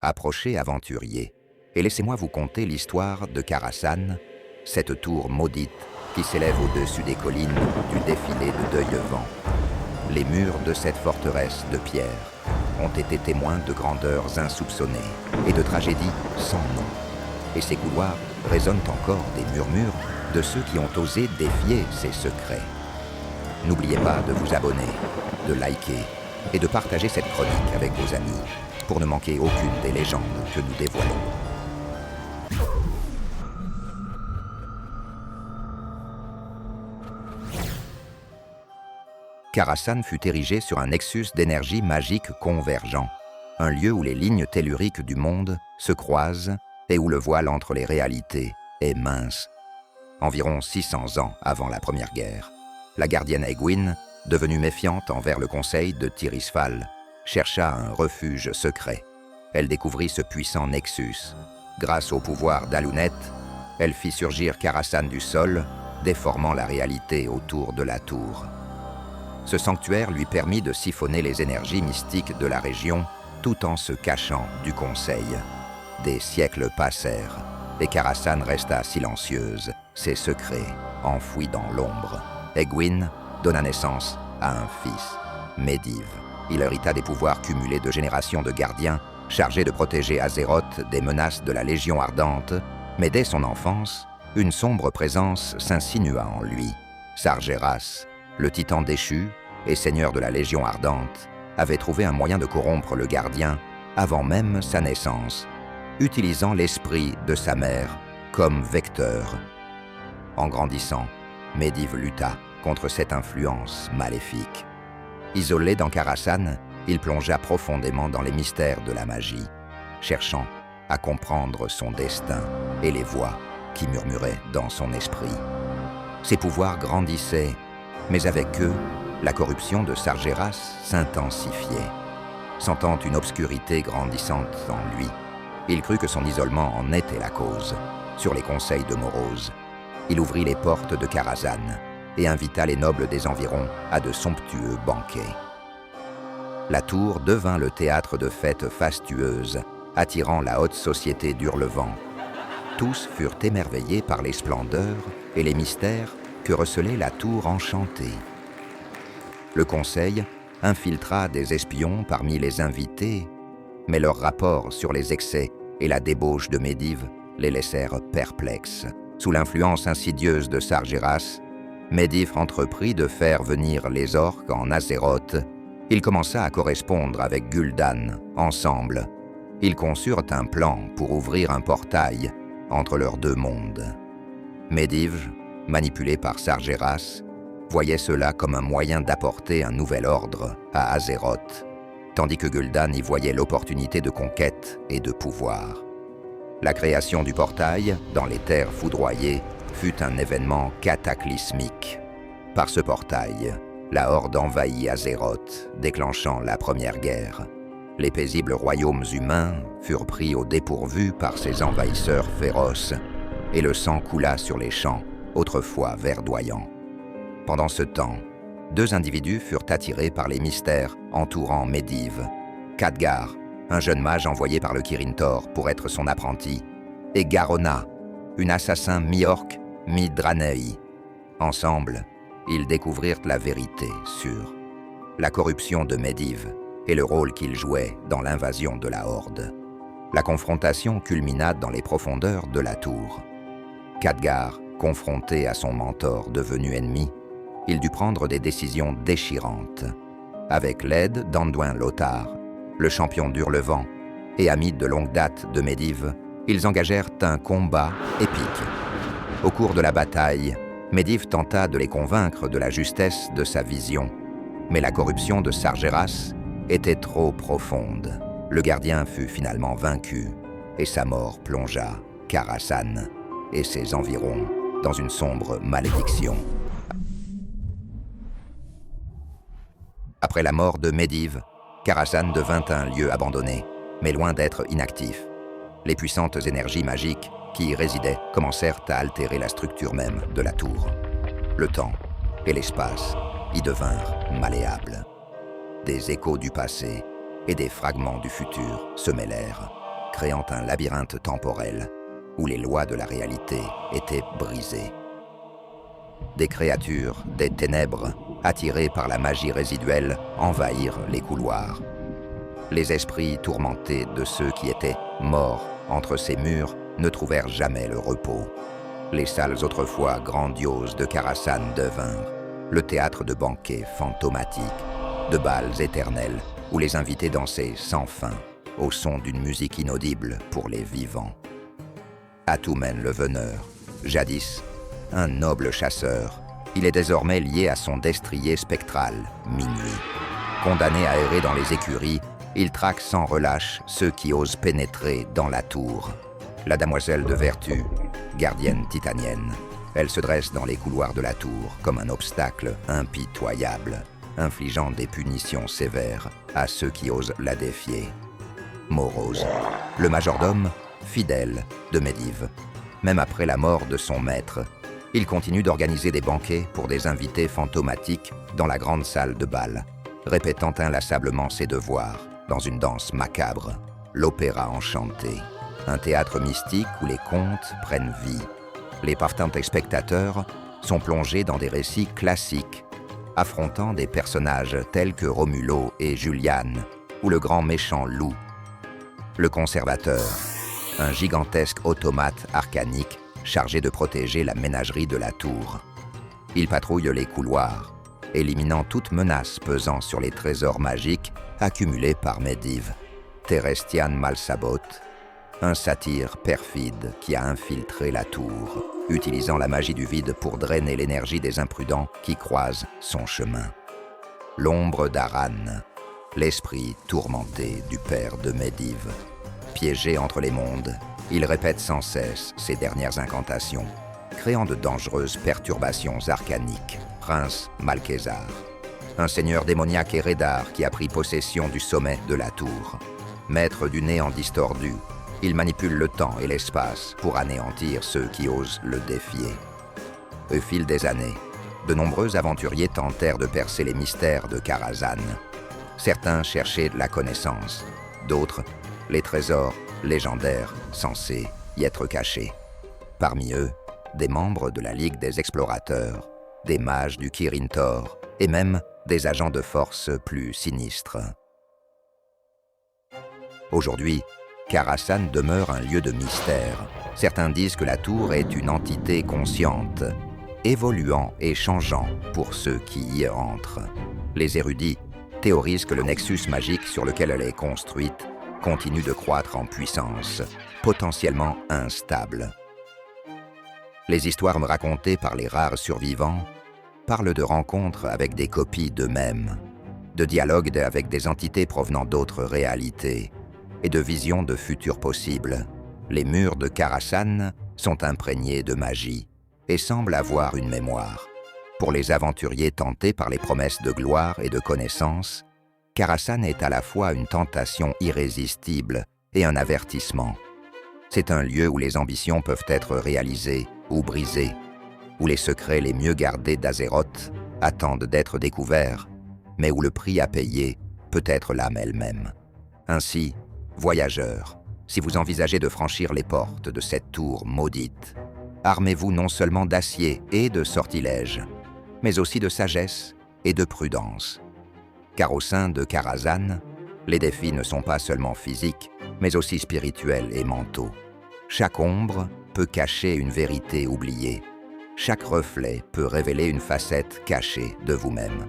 Approchez, aventuriers, et laissez-moi vous conter l'histoire de Kharasan, cette tour maudite qui s'élève au-dessus des collines du défilé de Deuil-Vent. Les murs de cette forteresse de pierre ont été témoins de grandeurs insoupçonnées et de tragédies sans nom. Et ces couloirs résonnent encore des murmures de ceux qui ont osé défier ces secrets. N'oubliez pas de vous abonner, de liker et de partager cette chronique avec vos amis pour ne manquer aucune des légendes que nous dévoilons. Kharasan fut érigé sur un nexus d'énergie magique convergent, un lieu où les lignes telluriques du monde se croisent et où le voile entre les réalités est mince. Environ 600 ans avant la Première Guerre, la gardienne Egwene, devenue méfiante envers le conseil de Tirisfal, chercha un refuge secret. Elle découvrit ce puissant nexus. Grâce au pouvoir d'Alunet, elle fit surgir Kharasan du sol, déformant la réalité autour de la tour. Ce sanctuaire lui permit de siphonner les énergies mystiques de la région tout en se cachant du conseil. Des siècles passèrent et Kharasan resta silencieuse, ses secrets enfouis dans l'ombre. Egwene donna naissance à un fils, Medivh. Il hérita des pouvoirs cumulés de générations de gardiens chargés de protéger Azeroth des menaces de la Légion Ardente, mais dès son enfance, une sombre présence s'insinua en lui. Sargeras, le titan déchu et seigneur de la Légion Ardente, avait trouvé un moyen de corrompre le gardien avant même sa naissance, utilisant l'esprit de sa mère comme vecteur. En grandissant, Medivh lutta contre cette influence maléfique. Isolé dans Kharasan, il plongea profondément dans les mystères de la magie, cherchant à comprendre son destin et les voix qui murmuraient dans son esprit. Ses pouvoirs grandissaient, mais avec eux, la corruption de Sargeras s'intensifiait. Sentant une obscurité grandissante en lui, il crut que son isolement en était la cause. Sur les conseils de Morose, il ouvrit les portes de Kharasan et invita les nobles des environs à de somptueux banquets. La tour devint le théâtre de fêtes fastueuses, attirant la haute société d'Hurlevent. Tous furent émerveillés par les splendeurs et les mystères que recelait la tour enchantée. Le conseil infiltra des espions parmi les invités, mais leurs rapports sur les excès et la débauche de Medivh les laissèrent perplexes. Sous l'influence insidieuse de Sargeras, Medivh entreprit de faire venir les orques en Azeroth. Il commença à correspondre avec Gul'dan. Ensemble, ils conçurent un plan pour ouvrir un portail entre leurs deux mondes. Medivh, manipulé par Sargeras, voyait cela comme un moyen d'apporter un nouvel ordre à Azeroth, tandis que Gul'dan y voyait l'opportunité de conquête et de pouvoir. La création du portail, dans les terres foudroyées, fut un événement cataclysmique. Par ce portail, la Horde envahit Azeroth, déclenchant la Première Guerre. Les paisibles royaumes humains furent pris au dépourvu par ces envahisseurs féroces, et le sang coula sur les champs, autrefois verdoyants. Pendant ce temps, deux individus furent attirés par les mystères entourant Medivh. Khadgar, un jeune mage envoyé par le Kirin Tor pour être son apprenti, et Garona, une assassin mi-orc, mi-Draenei. Ensemble, ils découvrirent la vérité sur la corruption de Medivh et le rôle qu'il jouait dans l'invasion de la Horde. La confrontation culmina dans les profondeurs de la tour. Khadgar, confronté à son mentor devenu ennemi, il dut prendre des décisions déchirantes. Avec l'aide d'Anduin Lothar, le champion d'Hurlevent et ami de longue date de Medivh, ils engagèrent un combat épique. Au cours de la bataille, Medivh tenta de les convaincre de la justesse de sa vision, mais la corruption de Sargeras était trop profonde. Le gardien fut finalement vaincu et sa mort plongea Kharasan et ses environs dans une sombre malédiction. Après la mort de Medivh, Kharasan devint un lieu abandonné, mais loin d'être inactif. Les puissantes énergies magiques qui y résidaient commencèrent à altérer la structure même de la tour. Le temps et l'espace y devinrent malléables. Des échos du passé et des fragments du futur se mêlèrent. créant un labyrinthe temporel où les lois de la réalité étaient brisées. Des créatures, des ténèbres, attirées par la magie résiduelle, envahirent les couloirs. Les esprits tourmentés de ceux qui étaient morts entre ces murs ne trouvèrent jamais le repos. Les salles autrefois grandioses de Kharasan devinrent le théâtre de banquets fantomatiques, de bals éternels où les invités dansaient sans fin au son d'une musique inaudible pour les vivants. Atumen le Veneur, jadis un noble chasseur, il est désormais lié à son destrier spectral, Minuit. Condamné à errer dans les écuries, il traque sans relâche ceux qui osent pénétrer dans la tour. La damoiselle de vertu, gardienne titanienne, elle se dresse dans les couloirs de la tour comme un obstacle impitoyable, infligeant des punitions sévères à ceux qui osent la défier. Morose, le majordome, fidèle de Medivh. Même après la mort de son maître, il continue d'organiser des banquets pour des invités fantomatiques dans la grande salle de bal, répétant inlassablement ses devoirs dans une danse macabre, l'opéra enchanté, un théâtre mystique où les contes prennent vie. Les partants spectateurs sont plongés dans des récits classiques, affrontant des personnages tels que Romulo et Juliane, ou le grand méchant loup. Le conservateur, un gigantesque automate arcanique chargé de protéger la ménagerie de la tour. Il patrouille les couloirs, éliminant toute menace pesant sur les trésors magiques accumulés par Medivh. Terestian Malsabot, un satyre perfide qui a infiltré la tour, utilisant la magie du vide pour drainer l'énergie des imprudents qui croisent son chemin. L'ombre d'Aran, l'esprit tourmenté du père de Medivh. Piégé entre les mondes, il répète sans cesse ses dernières incantations, créant de dangereuses perturbations arcaniques. Prince Malkézar, un seigneur démoniaque et raidard qui a pris possession du sommet de la tour. Maître du néant distordu, il manipule le temps et l'espace pour anéantir ceux qui osent le défier. Au fil des années, de nombreux aventuriers tentèrent de percer les mystères de Karazhan. Certains cherchaient de la connaissance, d'autres les trésors légendaires censés y être cachés. Parmi eux, des membres de la Ligue des Explorateurs, des mages du Kirin Tor et même des agents de force plus sinistres. Aujourd'hui, Karazhan demeure un lieu de mystère. Certains disent que la tour est une entité consciente, évoluant et changeant pour ceux qui y entrent. Les érudits théorisent que le nexus magique sur lequel elle est construite continue de croître en puissance, potentiellement instable. Les histoires racontées par les rares survivants parlent de rencontres avec des copies d'eux-mêmes, de dialogues avec des entités provenant d'autres réalités et de visions de futurs possibles. Les murs de Karazhan sont imprégnés de magie et semblent avoir une mémoire. Pour les aventuriers tentés par les promesses de gloire et de connaissance, Karazhan est à la fois une tentation irrésistible et un avertissement. C'est un lieu où les ambitions peuvent être réalisées ou brisées, où les secrets les mieux gardés d'Azeroth attendent d'être découverts, mais où le prix à payer peut être l'âme elle-même. Ainsi, voyageurs, si vous envisagez de franchir les portes de cette tour maudite, armez-vous non seulement d'acier et de sortilèges, mais aussi de sagesse et de prudence. Car au sein de Karazhan, les défis ne sont pas seulement physiques, mais aussi spirituels et mentaux. Chaque ombre peut cacher une vérité oubliée. Chaque reflet peut révéler une facette cachée de vous-même.